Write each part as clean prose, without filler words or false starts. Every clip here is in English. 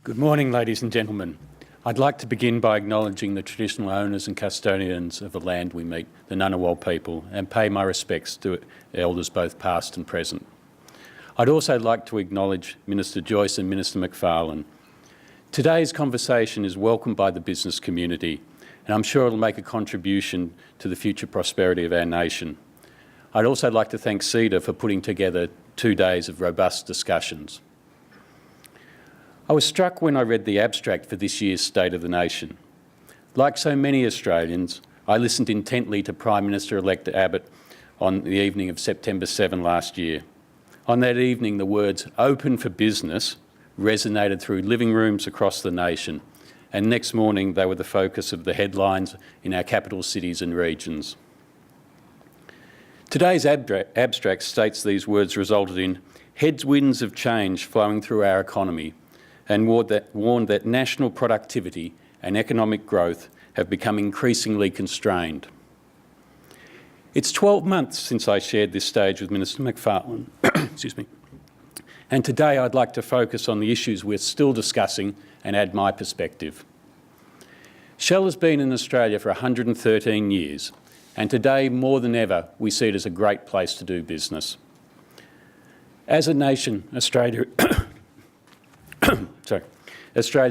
Good morning, ladies and gentlemen. I'd like to begin by acknowledging the traditional owners and custodians of the land we meet, the Ngunnawal people, and pay my respects to elders both past and present. I'd also like to acknowledge Minister Joyce and Minister McFarlane. Today's conversation is welcomed by the business community, and I'm sure it'll make a contribution to the future prosperity of our nation. I'd also like to thank CEDA for putting together 2 days of robust discussions. I was struck when I read the abstract for this year's State of the Nation. Like so many Australians, I listened intently to Prime Minister-elect Abbott on the evening of September 7 last year. On that evening, the words "open for business" resonated through living rooms across the nation, and next morning they were the focus of the headlines in our capital cities and regions. Today's abstract states these words resulted in headwinds of change flowing through our economy, and warned that national productivity and economic growth have become increasingly constrained. It's 12 months since I shared this stage with Minister McFarlane, excuse me, and today I'd like to focus on the issues we're still discussing and add my perspective. Shell has been in Australia for 113 years, and today more than ever we see it as a great place to do business. As a nation, Australia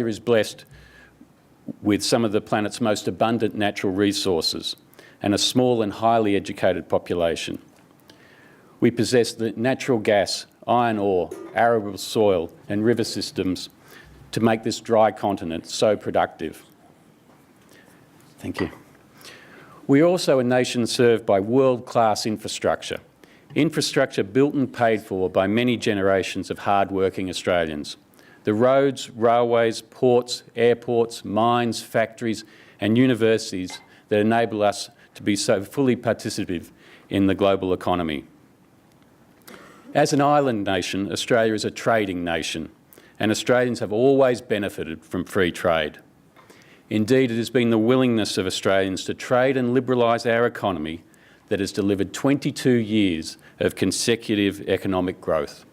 is blessed with some of the planet's most abundant natural resources and a small and highly educated population. We possess the natural gas, iron ore, arable soil and river systems to make this dry continent so productive. Thank you. We are also a nation served by world-class infrastructure built and paid for by many generations of hard-working Australians. The roads, railways, ports, airports, mines, factories and universities that enable us to be so fully participative in the global economy. As an island nation, Australia is a trading nation, and Australians have always benefited from free trade. Indeed, it has been the willingness of Australians to trade and liberalise our economy that has delivered 22 years of consecutive economic growth.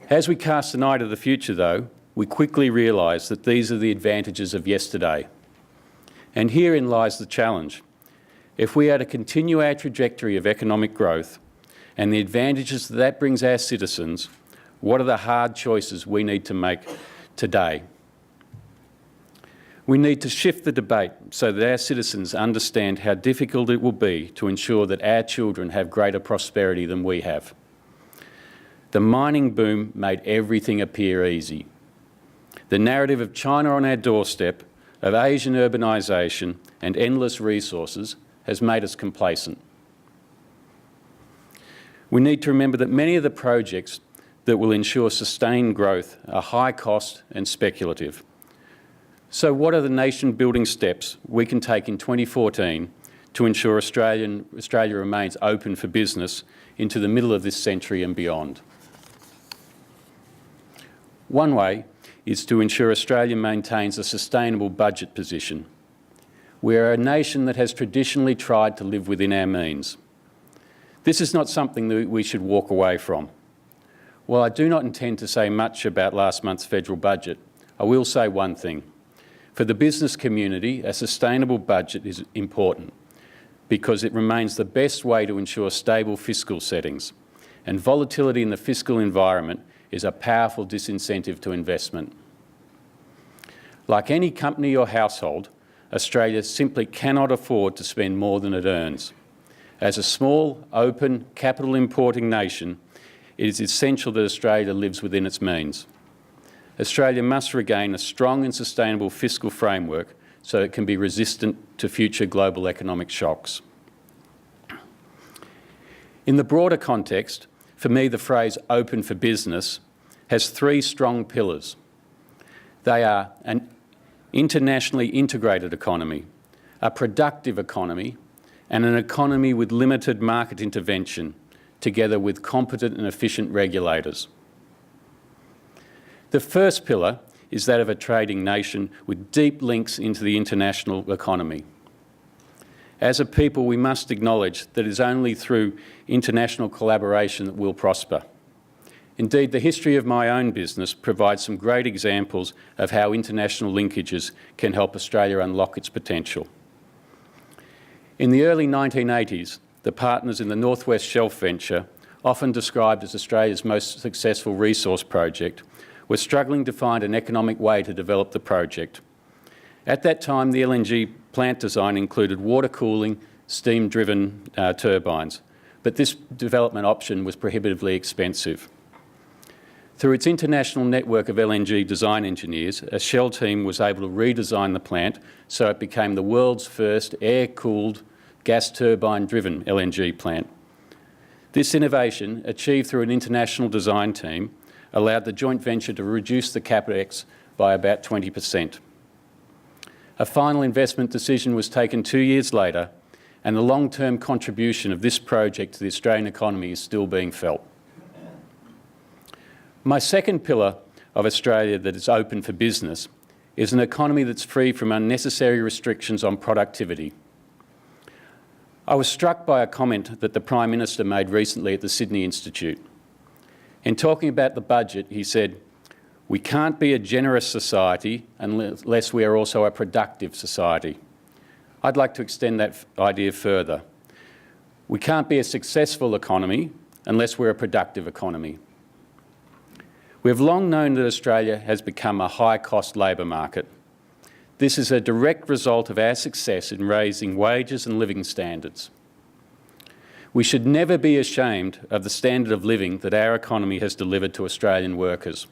As we cast an eye to the future, though, we quickly realise that these are the advantages of yesterday. And herein lies the challenge. If we are to continue our trajectory of economic growth and the advantages that brings our citizens, what are the hard choices we need to make today? We need to shift the debate so that our citizens understand how difficult it will be to ensure that our children have greater prosperity than we have. The mining boom made everything appear easy. The narrative of China on our doorstep, of Asian urbanisation and endless resources has made us complacent. We need to remember that many of the projects that will ensure sustained growth are high cost and speculative. So what are the nation-building steps we can take in 2014 to ensure Australia remains open for business into the middle of this century and beyond? One way is to ensure Australia maintains a sustainable budget position. We are a nation that has traditionally tried to live within our means. This is not something that we should walk away from. While I do not intend to say much about last month's federal budget, I will say one thing. For the business community, a sustainable budget is important because it remains the best way to ensure stable fiscal settings, and volatility in the fiscal environment is a powerful disincentive to investment. Like any company or household, Australia simply cannot afford to spend more than it earns. As a small, open, capital importing nation, it is essential that Australia lives within its means. Australia must regain a strong and sustainable fiscal framework so it can be resistant to future global economic shocks. In the broader context, for me, the phrase "open for business" has 3 strong pillars. They are an internationally integrated economy, a productive economy, and an economy with limited market intervention, together with competent and efficient regulators. The first pillar is that of a trading nation with deep links into the international economy. As a people, we must acknowledge that it is only through international collaboration that we'll prosper. Indeed, the history of my own business provides some great examples of how international linkages can help Australia unlock its potential. In the early 1980s, the partners in the North West Shelf venture, often described as Australia's most successful resource project, were struggling to find an economic way to develop the project. At that time, the LNG plant design included water cooling, steam-driven turbines, but this development option was prohibitively expensive. Through its international network of LNG design engineers, a Shell team was able to redesign the plant so it became the world's first air-cooled, gas turbine-driven LNG plant. This innovation, achieved through an international design team, allowed the joint venture to reduce the capex by about 20%. A final investment decision was taken 2 years later, and the long-term contribution of this project to the Australian economy is still being felt. My second pillar of Australia that is open for business is an economy that's free from unnecessary restrictions on productivity. I was struck by a comment that the Prime Minister made recently at the Sydney Institute. In talking about the budget, he said, "We can't be a generous society unless we are also a productive society." I'd like to extend that idea further. We can't be a successful economy unless we're a productive economy. We have long known that Australia has become a high-cost labour market. This is a direct result of our success in raising wages and living standards. We should never be ashamed of the standard of living that our economy has delivered to Australian workers.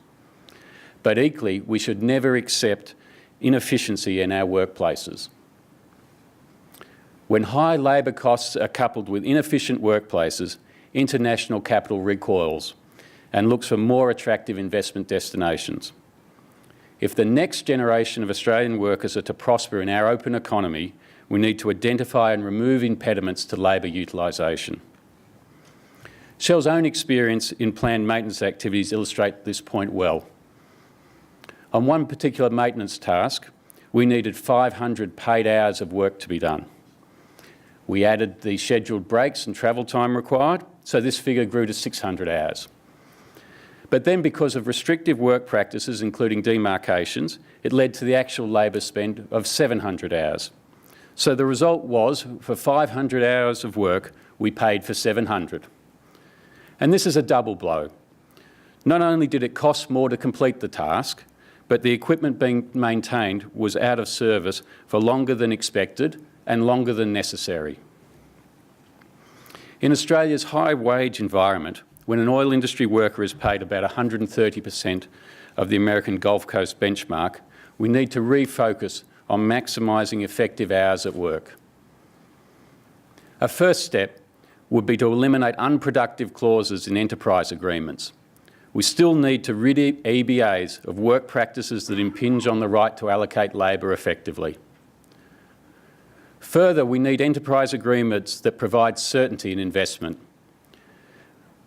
But equally, we should never accept inefficiency in our workplaces. When high labour costs are coupled with inefficient workplaces, international capital recoils and looks for more attractive investment destinations. If the next generation of Australian workers are to prosper in our open economy, we need to identify and remove impediments to labour utilisation. Shell's own experience in planned maintenance activities illustrate this point well. On one particular maintenance task, we needed 500 paid hours of work to be done. We added the scheduled breaks and travel time required, so this figure grew to 600 hours. But then, because of restrictive work practices, including demarcations, it led to the actual labour spend of 700 hours. So the result was, for 500 hours of work, we paid for 700. And this is a double blow. Not only did it cost more to complete the task, but the equipment being maintained was out of service for longer than expected and longer than necessary. In Australia's high-wage environment, when an oil industry worker is paid about 130% of the American Gulf Coast benchmark, we need to refocus on maximising effective hours at work. A first step would be to eliminate unproductive clauses in enterprise agreements. We still need to rid EBAs of work practices that impinge on the right to allocate labour effectively. Further, we need enterprise agreements that provide certainty in investment.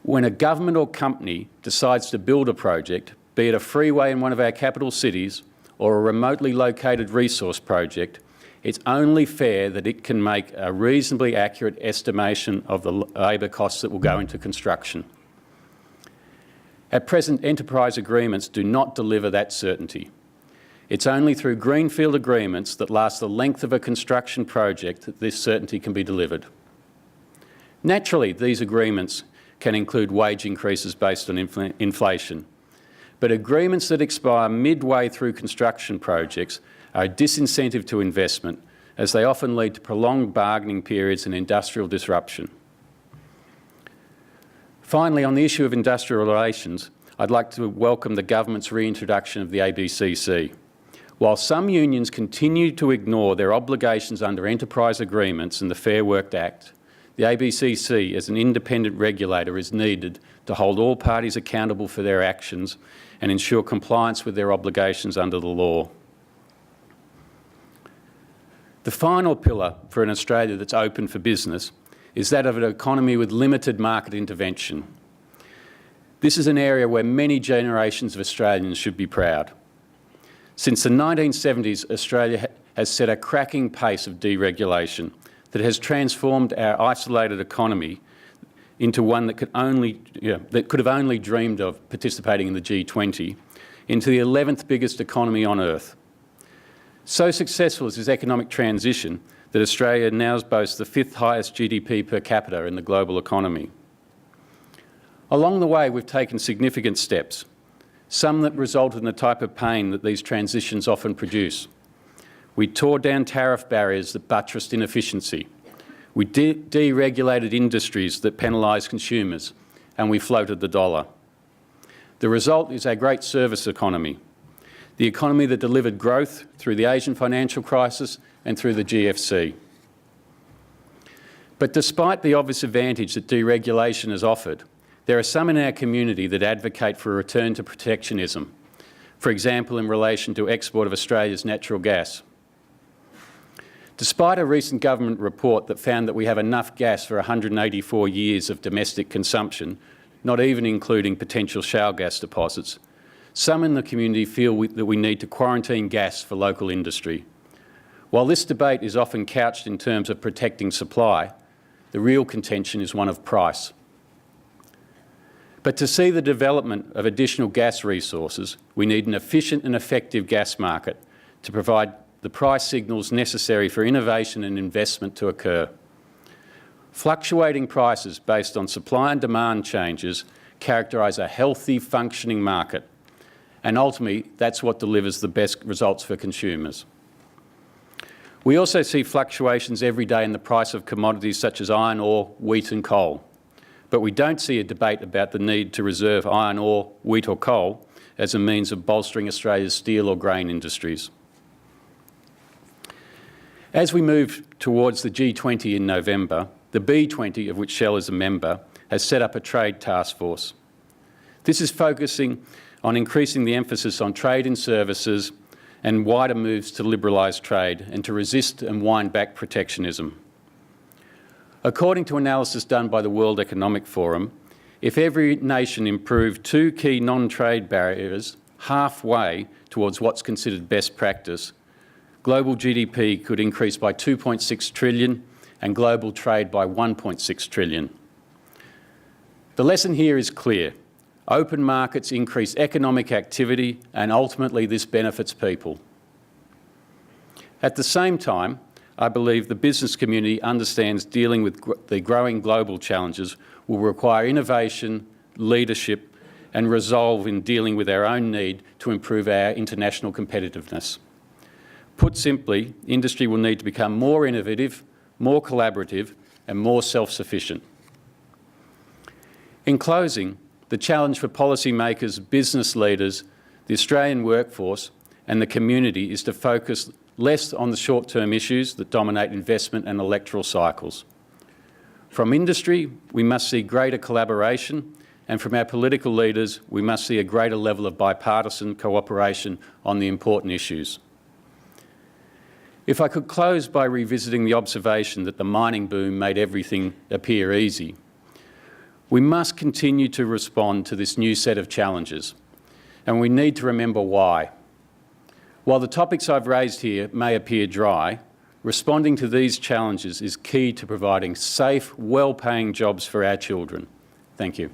When a government or company decides to build a project, be it a freeway in one of our capital cities or a remotely located resource project, it's only fair that it can make a reasonably accurate estimation of the labour costs that will go into construction. At present, enterprise agreements do not deliver that certainty. It's only through greenfield agreements that last the length of a construction project that this certainty can be delivered. Naturally, these agreements can include wage increases based on inflation, but agreements that expire midway through construction projects are a disincentive to investment, as they often lead to prolonged bargaining periods and industrial disruption. Finally, on the issue of industrial relations, I'd like to welcome the government's reintroduction of the ABCC. While some unions continue to ignore their obligations under enterprise agreements and the Fair Work Act, the ABCC, as an independent regulator, is needed to hold all parties accountable for their actions and ensure compliance with their obligations under the law. The final pillar for an Australia that's open for business is that of an economy with limited market intervention. This is an area where many generations of Australians should be proud. Since the 1970s, Australia has set a cracking pace of deregulation that has transformed our isolated economy into one that could have only dreamed of participating in the G20, into the 11th biggest economy on earth. So successful is this economic transition that Australia now boasts the 5th highest GDP per capita in the global economy. Along the way, we've taken significant steps, some that resulted in the type of pain that these transitions often produce. We tore down tariff barriers that buttressed inefficiency. We deregulated industries that penalised consumers, and we floated the dollar. The result is our great service economy, the economy that delivered growth through the Asian financial crisis and through the GFC. But despite the obvious advantage that deregulation has offered, there are some in our community that advocate for a return to protectionism, for example in relation to export of Australia's natural gas. Despite a recent government report that found that we have enough gas for 184 years of domestic consumption, not even including potential shale gas deposits, some in the community feel that we need to quarantine gas for local industry. While this debate is often couched in terms of protecting supply, the real contention is one of price. But to see the development of additional gas resources, we need an efficient and effective gas market to provide the price signals necessary for innovation and investment to occur. Fluctuating prices based on supply and demand changes characterise a healthy, functioning market, and ultimately that's what delivers the best results for consumers. We also see fluctuations every day in the price of commodities such as iron ore, wheat and coal, but we don't see a debate about the need to reserve iron ore, wheat or coal as a means of bolstering Australia's steel or grain industries. As we move towards the G20 in November, the B20, of which Shell is a member, has set up a trade task force. This is focusing on increasing the emphasis on trade and services and wider moves to liberalise trade and to resist and wind back protectionism. According to analysis done by the World Economic Forum, if every nation improved 2 key non-trade barriers halfway towards what's considered best practice, global GDP could increase by 2.6 trillion and global trade by 1.6 trillion. The lesson here is clear. Open markets increase economic activity and ultimately this benefits people. At the same time, I believe the business community understands dealing with the growing global challenges will require innovation, leadership and resolve in dealing with our own need to improve our international competitiveness. Put simply, industry will need to become more innovative, more collaborative and more self-sufficient. In closing, the challenge for policymakers, business leaders, the Australian workforce and the community is to focus less on the short-term issues that dominate investment and electoral cycles. From industry, we must see greater collaboration, and from our political leaders, we must see a greater level of bipartisan cooperation on the important issues. If I could close by revisiting the observation that the mining boom made everything appear easy, we must continue to respond to this new set of challenges, and we need to remember why. While the topics I've raised here may appear dry, responding to these challenges is key to providing safe, well-paying jobs for our children. Thank you.